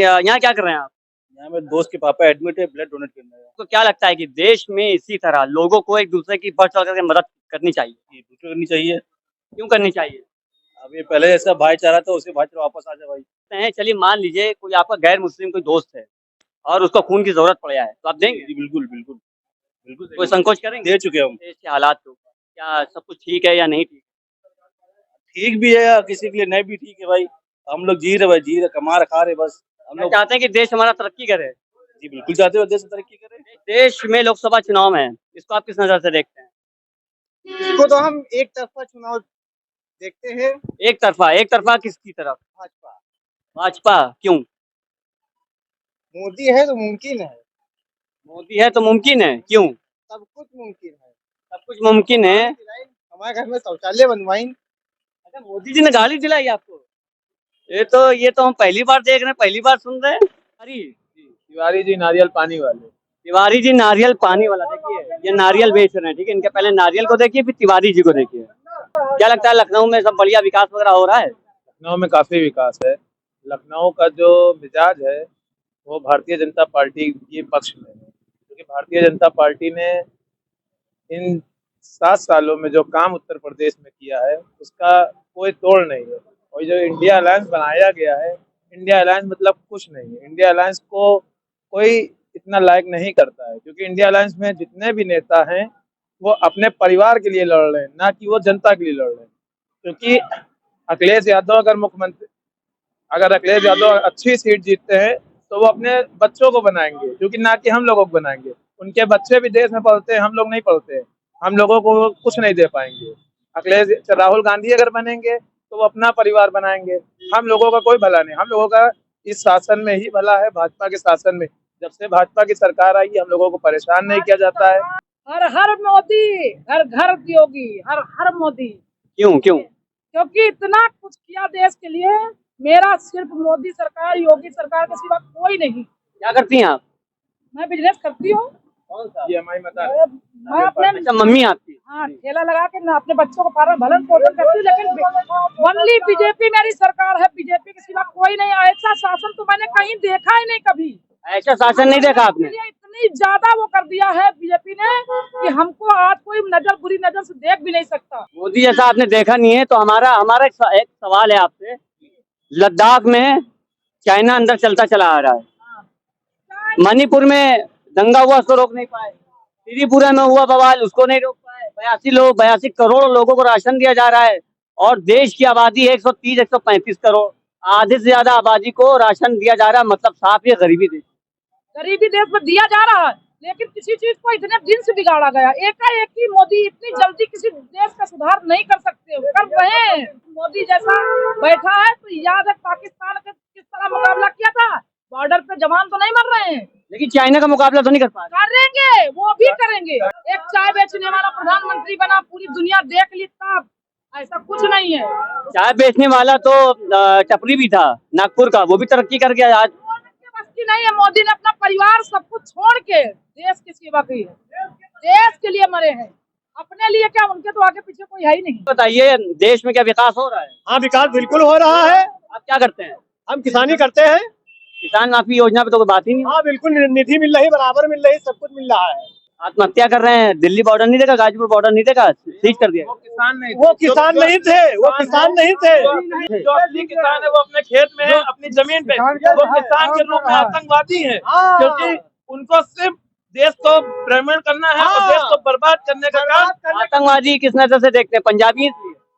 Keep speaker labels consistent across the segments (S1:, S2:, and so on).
S1: यहाँ क्या कर रहे हैं आप?
S2: यहाँ मेरे दोस्त के पापा एडमिट है, ब्लड डोनेट करना है।
S1: तो क्या लगता है कि देश में इसी तरह लोगों को एक दूसरे की बढ़ चढ़ करके मदद करनी चाहिए?
S2: ये बिल्कुल करनी चाहिए।
S1: क्यों करनी चाहिए?
S2: अब ये पहले जैसा भाईचारा था उसे भाईचारा वापस आ जाए भाई।
S1: चलिए मान लीजिए कोई आपका गैर मुस्लिम कोई दोस्त है और उसको खून की जरूरत पड़ जाए तो आप देंगे?
S2: जी बिल्कुल बिल्कुल बिल्कुल
S1: कोई संकोच करेंगे?
S2: दे चुके हम।
S1: देश के हालात के ऊपर क्या सब कुछ ठीक है या नहीं ठीक?
S2: ठीक भी है या किसी के लिए नहीं भी ठीक है भाई। हम लोग जी रहे भाई, जी रहे, कमा रहे, खा रहे, बस हम
S1: क्या
S2: लोग।
S1: चाहते हैं कि देश हमारा तरक्की करे?
S2: जी बिल्कुल चाहते हो देश तरक्की करे।
S1: देश में लोकसभा चुनाव है, इसको आप किस नजर से देखते हैं?
S3: इसको तो हम एक तरफा चुनाव देखते हैं।
S1: एक तरफा किसकी तरफ?
S3: भाजपा।
S1: भाजपा क्यों?
S3: मोदी है तो मुमकिन है,
S1: मोदी है तो मुमकिन है क्यों?
S3: सब कुछ मुमकिन है।
S1: सब कुछ मुमकिन है।
S3: हमारे घर में शौचालय बनवाई।
S1: अच्छा, मोदी जी ने गाली दिलाई आपको? ये तो हम पहली बार देख रहे हैं, पहली बार सुन रहे हैं। अरे
S4: तिवारी जी नारियल पानी वाले।
S1: तिवारी जी नारियल पानी वाला, देखिए ये नारियल बेच रहे हैं, ठीक है, इनके पहले नारियल को देखिए फिर तिवारी जी को देखिए। क्या लगता है लखनऊ में सब बढ़िया विकास वगैरह हो रहा है?
S4: लखनऊ में काफी विकास है। लखनऊ का जो मिजाज है वो भारतीय जनता पार्टी के पक्ष में है, क्योंकि भारतीय जनता पार्टी ने इन 7 सालों में जो काम उत्तर प्रदेश में किया है उसका कोई तोड़ नहीं है। और जो इंडिया अलायंस बनाया गया है, इंडिया अलायंस मतलब कुछ नहीं है। इंडिया अलायंस को कोई इतना लायक नहीं करता है, क्योंकि इंडिया अलायंस में जितने भी नेता हैं वो अपने परिवार के लिए लड़ रहे हैं, ना कि वो जनता के लिए लड़ रहे हैं। क्योंकि अखिलेश यादव अगर अखिलेश यादव अच्छी सीट जीतते हैं तो वो अपने बच्चों को बनाएंगे, क्योंकि ना कि हम लोगों को बनाएंगे। उनके बच्चे भी देश में पढ़ते हैं, हम लोग नहीं पढ़ते हैं, हम लोगों को कुछ नहीं दे पाएंगे। राहुल गांधी अगर बनेंगे तो वो अपना परिवार बनाएंगे, हम लोगों का कोई भला नहीं। हम लोगों का इस शासन में ही भला है, भाजपा के शासन में। जब से भाजपा की सरकार आई हम लोगों को परेशान नहीं किया जाता है।
S5: हर हर मोदी, हर घर योगी, हर हर मोदी।
S1: क्यों क्यों?
S5: क्योंकि इतना कुछ किया देश के लिए। मेरा सिर्फ मोदी सरकार, योगी सरकार के सिवा कोई नहीं।
S1: क्या करती हैं आप?
S5: मैं बिजनेस करती हूँ।
S1: कौन सा?
S5: मैं अपने
S1: अच्छा, मम्मी आपकी?
S5: हाँ ठेला लगा के मैं अपने बच्चों को पालन भलन पोषण करती हूँ, लेकिन ओनली बीजेपी मेरी सरकार है। बीजेपी के सिवा कोई नहीं। ऐसा शासन तो मैंने कहीं देखा ही नहीं कभी।
S1: ऐसा शासन नहीं देखा आपने?
S5: इतनी ज्यादा वो कर दिया है बीजेपी ने कि हमको आज कोई बुरी नजर से देख भी नहीं सकता।
S1: मोदी जैसा आपने देखा नहीं है तो हमारा हमारा एक सवाल है आपसे। लद्दाख में चाइना अंदर चलता चला आ रहा है, मणिपुर में दंगा हुआ उसको रोक नहीं पाए, त्रिपुरा में हुआ बवाल उसको नहीं रोक पाए, 82 करोड़ लोगों को राशन दिया जा रहा है और देश की आबादी 130-135 करोड़, आधे से ज्यादा आबादी को राशन दिया जा रहा है। मतलब साफ ये गरीबी
S5: देश में दिया जा रहा है, लेकिन किसी चीज को इतने दिन से बिगाड़ा गया। एकाएक ही मोदी इतनी जल्दी किसी देश का सुधार नहीं कर सकते, कर रहे हैं। मोदी जैसा बैठा है तो याद है पाकिस्तान का किस तरह मुकाबला किया था। बॉर्डर पे जवान तो नहीं मर रहे हैं,
S1: लेकिन चाइना का मुकाबला तो नहीं कर पा रहे।
S5: करेंगे, वो भी करेंगे। एक चाय बेचने वाला प्रधानमंत्री बना, पूरी दुनिया देख ली, तब ऐसा कुछ नहीं है।
S1: चाय बेचने वाला तो टपरी भी था नागपुर का, वो भी तरक्की कर गया आज।
S5: नहीं है। मोदी ने अपना परिवार सब कुछ छोड़ के देश की सेवा की है, देश के लिए मरे हैं। अपने लिए क्या, उनके तो आगे पीछे कोई है ही नहीं।
S1: बताइए देश में क्या विकास हो रहा है?
S3: हाँ विकास बिल्कुल हो रहा है।
S1: आप क्या करते हैं?
S3: हम किसानी करते हैं।
S1: किसान माफी योजना पे तो कोई बात ही नहीं।
S3: हाँ बिल्कुल, निधि मिल रही, बराबर मिल रही, सब कुछ मिल रहा है।
S1: आत्महत्या कर रहे हैं, दिल्ली बॉर्डर नहीं देखा, गाजीपुर बॉर्डर नहीं देखा, सीज कर दिया।
S4: वो किसान नहीं
S3: वो किसान नहीं थे, वो किसान नहीं थे।
S4: जो असली किसान है वो अपने खेत में है, अपनी जमीन पे। वो किसान के रूप में आतंकवादी है, क्योंकि उनको सिर्फ देश को भ्रमण करना है और देश को बर्बाद करने का काम।
S1: आतंकवादी किस नजर से देखते हैं?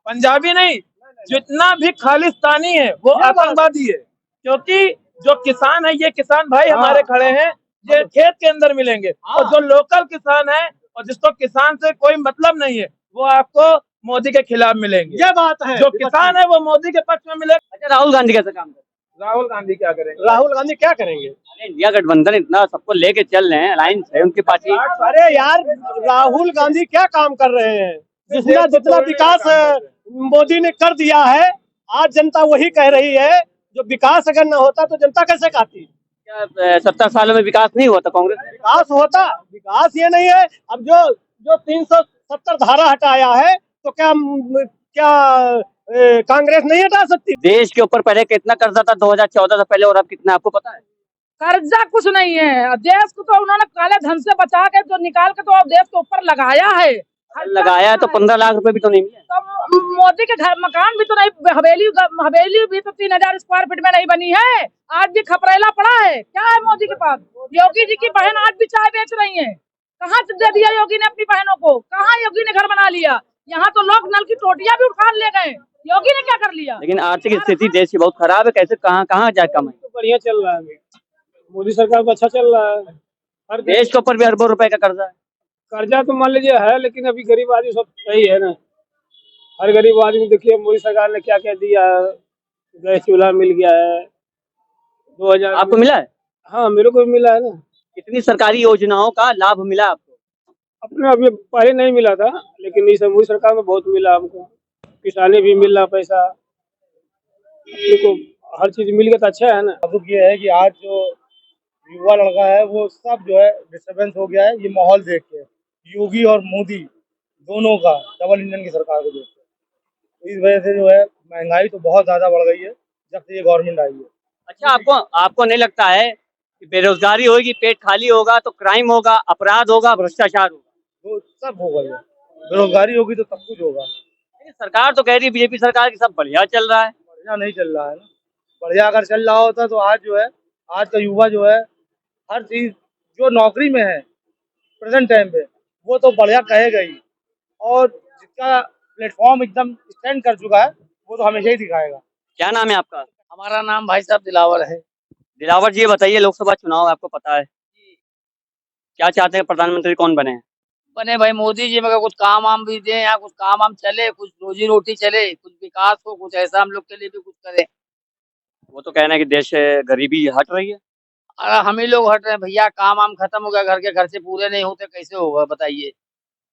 S4: पंजाबी नहीं, जितना भी खालिस्तानी है वो आतंकवादी है। क्योंकि जो किसान है, ये किसान भाई हमारे खड़े हैं, ये खेत के अंदर मिलेंगे। और जो लोकल किसान है और जिसको किसान से कोई मतलब नहीं है, वो आपको मोदी के खिलाफ मिलेंगे।
S3: ये बात है।
S4: जो किसान है वो मोदी के पक्ष में मिलेगा।
S1: अच्छा, राहुल गांधी कैसे काम कर?
S4: राहुल गांधी क्या करेंगे?
S3: राहुल गांधी क्या करेंगे?
S1: अरे इंडिया गठबंधन इतना सबको लेके चल रहे हैं, अलायंस है उनकी पार्टी।
S3: अरे यार, राहुल गांधी क्या काम कर रहे हैं? जितना विकास मोदी ने कर दिया है, आज जनता वही कह रही है। जो विकास अगर न होता तो जनता कैसे कहती?
S1: 70 सालों में विकास नहीं हुआ था कांग्रेस में?
S3: विकास होता, विकास ये नहीं है। अब जो 370 धारा हटाया है तो क्या कांग्रेस नहीं हटा सकती?
S1: देश के ऊपर पहले कितना कर्जा था 2014 से पहले और अब कितना आपको पता है?
S5: कर्जा कुछ नहीं है, देश को तो उन्होंने काले धन से बचा के जो निकाल के तो देश के ऊपर लगाया है।
S1: लगाया है तो 15 लाख रुपए भी तो नहीं मिले।
S5: तो मोदी के घर मकान भी तो नहीं, हवेली भी तो 3000 स्क्वायर फीट में नहीं बनी है, आज भी खपरेला पड़ा है। क्या है मोदी के पास? योगी जी की बहन आज भी चाय बेच रही है, कहाँ दे दिया योगी ने अपनी बहनों को? कहाँ योगी ने घर बना लिया? यहाँ तो लोग नल की टोटियां भी उठा ले गए, योगी ने क्या कर लिया?
S1: लेकिन आर्थिक स्थिति देश की बहुत खराब है, कैसे कहाँ कहाँ जाए कमाई?
S3: तो बढ़िया चल रहा है, मोदी सरकार को अच्छा चल रहा है। हर
S1: देश के ऊपर भी अरबों रुपए का कर्जा है।
S3: कर्जा तो मान लीजिए है, लेकिन अभी गरीब आदमी सब सही है ना। हर गरीब आदमी देखिए मोदी सरकार ने क्या क्या दिया है, गैस चूल्हा मिल गया है 2000।
S1: आपको मिला है?
S3: हाँ, मेरे को भी मिला है ना।
S1: कितनी सरकारी योजनाओं का लाभ मिला आपको?
S3: अपने अभी पहले नहीं मिला था, लेकिन इस मोदी सरकार में बहुत मिला हमको। किसाने भी मिल रहा पैसा, देखो हर चीज मिल गया तो अच्छा है ना।
S2: दुख ये है कि आज जो युवा लड़का है वो सब जो है डिस्टर्बेंस हो गया है ये माहौल देख के, योगी और मोदी दोनों का डबल इंजन की सरकार को देख के। तो इस वजह से जो है महंगाई तो बहुत ज्यादा बढ़ गई है जब से ये गवर्नमेंट आई है।
S1: अच्छा, आपको नहीं लगता है कि बेरोजगारी होगी, पेट खाली होगा तो क्राइम होगा, अपराध होगा, भ्रष्टाचार होगा?
S2: तो सब होगा, ये बेरोजगारी होगी तो सब कुछ होगा।
S1: लेकिन सरकार तो कह रही है बीजेपी सरकार की सब बढ़िया चल रहा है।
S2: बढ़िया नहीं चल रहा है ना। बढ़िया अगर चल रहा होता तो आज जो है, आज का युवा जो है हर चीज जो नौकरी में है प्रेजेंट टाइम पे वो तो बढ़िया कहेगा ही, और जिसका प्लेटफॉर्म एकदम स्टैंड कर चुका है वो तो हमेशा ही दिखाएगा।
S1: क्या नाम है आपका?
S6: हमारा नाम भाई साहब दिलावर है।
S1: दिलावर जी, ये बताइए, लोकसभा चुनाव आपको पता है, क्या चाहते हैं प्रधानमंत्री कौन बने?
S6: बने भाई मोदी जी, मगर कुछ काम वाम भी दें, या कुछ काम वाम चले, कुछ रोजी रोटी चले, कुछ विकास हो, कुछ ऐसा हम लोग के लिए भी कुछ करे।
S1: वो तो कहना है कि देश से गरीबी हट रही है।
S6: अरे हम ही लोग हट रहे हैं भैया, काम वाम खत्म हो गया, घर के खर्चे पूरे नहीं होते, कैसे होगा बताइए।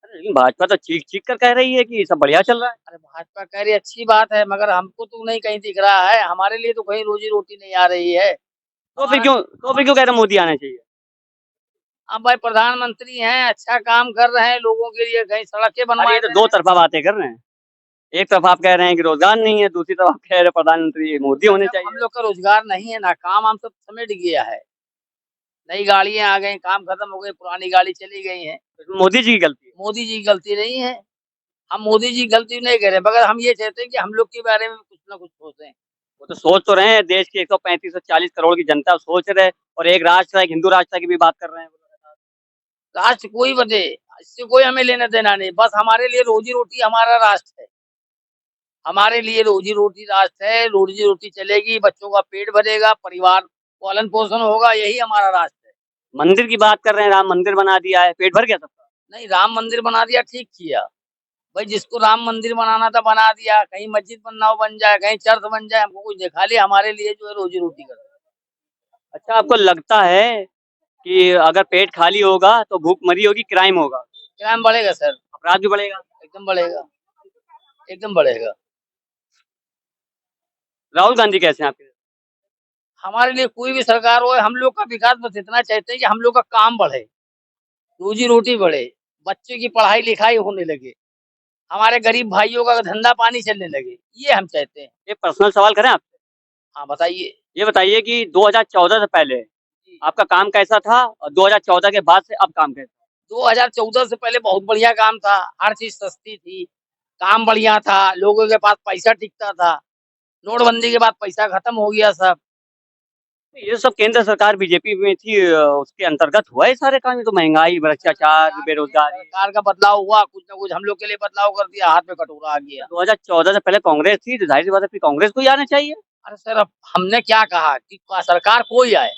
S1: अरे लेकिन भाजपा तो चीख चीख कर कह रही है कि सब बढ़िया चल रहा है।
S6: अरे भाजपा कह रही अच्छी बात है, मगर हमको तो नहीं कहीं दिख रहा है, हमारे लिए तो कहीं रोजी रोटी नहीं आ रही है।
S1: तो फिर क्यों कह रहे मोदी आना चाहिए?
S6: अब भाई प्रधानमंत्री हैं, अच्छा काम कर रहे हैं लोगों के लिए, कहीं सड़कें
S1: अरे
S6: बनवाए
S1: ये तो दो तरफा बातें कर रहे हैं। एक तरफ आप कह रहे हैं कि रोजगार नहीं है, दूसरी तरफ आप कह रहे हैं प्रधानमंत्री मोदी होने
S6: हम
S1: चाहिए।
S6: लोग का रोजगार नहीं है ना, काम हम सब समेट गया है, नई गाड़ियां आ गई, काम खत्म हो गए, पुरानी गाड़ी चली गई है।
S1: मोदी जी की गलती है।
S6: मोदी जी की गलती नहीं है, हम मोदी जी की गलती नहीं कह रहे, मगर हम ये चाहते हैं कि हम लोग के बारे में कुछ ना कुछ सोचें।
S1: वो तो सोच तो रहे हैं, देश की 135 से 40 करोड़ की जनता सोच रहे, और एक राष्ट्र, एक हिंदू राष्ट्र की भी बात कर रहे हैं।
S6: राष्ट्र कोई बने, इससे कोई हमें लेना देना नहीं, बस हमारे लिए रोजी रोटी हमारा राष्ट्र है, हमारे लिए रोजी रोटी राष्ट्र है, रोजी रोटी चलेगी, बच्चों का पेट भरेगा, परिवार पालन पोषण होगा, यही हमारा राष्ट्र है।
S1: मंदिर की बात कर रहे हैं, राम मंदिर बना दिया है, पेट भर गया सबका?
S6: नहीं, राम मंदिर बना दिया, ठीक किया भाई, जिसको राम मंदिर बनाना था बना दिया, कहीं मस्जिद बनना हो बन जाए, कहीं चर्च बन जाए, हमको कुछ दिखा लिया, हमारे लिए जो है रोजी रोटी कर।
S1: अच्छा, आपको लगता है कि अगर पेट खाली होगा तो भूखमरी होगी, क्राइम होगा,
S6: क्राइम बढ़ेगा सर,
S1: अपराध भी बढ़ेगा?
S6: एकदम बढ़ेगा, एकदम बढ़ेगा।
S1: राहुल गांधी कैसे हैं आपके?
S6: हमारे लिए कोई भी सरकार हो, हम लोग का विकास बस इतना चाहते हैं कि हम लोग का काम बढ़े, रोजी रोटी बढ़े, बच्चों की पढ़ाई लिखाई होने लगे, हमारे गरीब भाइयों का धंधा पानी चलने लगे, ये हम चाहते हैं।
S1: एक पर्सनल सवाल करें आपसे?
S6: हाँ बताइए।
S1: ये बताइए कि 2014 से पहले आपका काम कैसा था और 2014 के बाद से अब काम कैसा?
S6: 2014 से पहले बहुत बढ़िया काम था, हर चीज सस्ती थी, काम बढ़िया था, लोगों के पास पैसा टिकता था, नोटबंदी के बाद पैसा खत्म हो गया सब।
S1: ये सब केंद्र सरकार बीजेपी में थी, उसके अंतर्गत हुआ है सारे काम। ये तो महंगाई, भ्रष्टाचार, बेरोजगारी।
S6: सरकार का बदलाव हुआ, कुछ ना कुछ हम लोग के लिए बदलाव कर दिया, हाथ में कटोरा आ गया।
S1: 2014 से पहले कांग्रेस थी, तो जाहिर सी बात है फिर कांग्रेस को ही आना चाहिए।
S6: अरे सर, अब हमने क्या कहा कि सरकार कोई आए,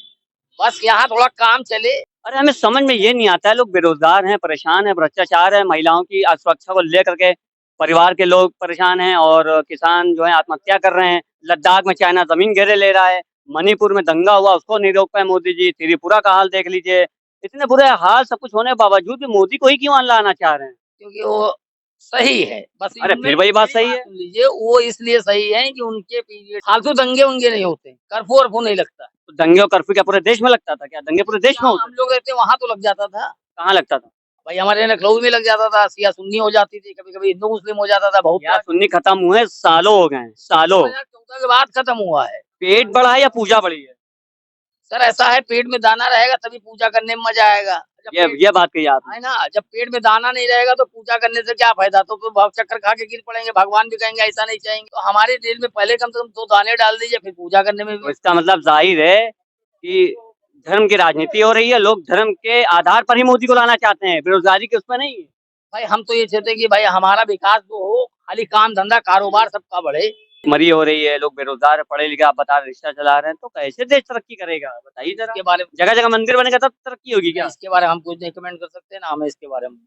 S6: बस यहाँ थोड़ा काम चले।
S1: अरे हमें समझ में ये नहीं आता है, लोग बेरोजगार हैं, परेशान हैं, भ्रष्टाचार है, महिलाओं की सुरक्षा को लेकर के परिवार के लोग परेशान हैं, और किसान जो है आत्महत्या कर रहे हैं। लद्दाख में चाइना जमीन घेरे ले रहा है, मणिपुर में दंगा हुआ उसको नहीं रोक पाए मोदी जी, त्रिपुरा का हाल देख लीजिए। इतने बुरे हाल सब कुछ होने के बावजूद भी मोदी को ही क्यों लाना चाह रहे हैं?
S6: क्योंकि वो सही है, बस।
S1: अरे फिर वही बात सही है।
S6: सुन लीजिए, वो इसलिए सही है कि उनके पीरियड फालतू दंगे उंगे नहीं होते, कर्फ्यू वर्फ्यू नहीं लगता।
S1: तो दंगे और कर्फ्यू क्या पूरे देश में लगता था? क्या दंगे पूरे देश में होते?
S6: हम लोग रहते वहाँ तो लग जाता था।
S1: कहाँ लगता था?
S6: भाई हमारे लखनऊ में लग जाता था, सिया सुन्नी हो जाती थी, कभी कभी हिंदू मुस्लिम हो जाता था। बहुत
S1: या सुन्नी खत्म हुए सालों हो गए, सालों।
S6: 2014 के बाद खत्म हुआ है।
S1: पेट बढ़ा है या पूजा बढ़ी है?
S6: सर ऐसा है, पेट में दाना रहेगा तभी पूजा करने में मजा आएगा। जब
S1: ये बात कही आपने।
S6: है ना, जब पेट में दाना नहीं रहेगा तो पूजा करने से क्या फायदा, तो फिर भाव चक्कर खा के गिर पड़ेंगे, भगवान भी कहेंगे ऐसा नहीं चाहेंगे। तो हमारे दिल में पहले कम से कम 2 दाने डाल दीजिए, फिर पूजा करने में
S1: तो
S6: भी।
S1: इसका मतलब जाहिर है कि धर्म की राजनीति हो रही है, लोग धर्म के आधार पर ही मोदी को लाना चाहते हैं, बेरोजगारी के उसमें नहीं है।
S6: भाई हम तो ये चाहते हैं कि भाई हमारा विकास जो हो, खाली काम धंधा कारोबार सबका बढ़े।
S1: मरी हो रही है, लोग बेरोजगार पढ़े लिखे, आप बता रहे रिक्शा चला रहे हैं, तो कैसे देश तरक्की करेगा बताइए जरा।
S6: इसके बारे में
S1: जगह जगह मंदिर बनेगा तब तरक्की होगी क्या?
S6: इसके बारे में हम कुछ नहीं कमेंट कर सकते ना, हमें इसके बारे में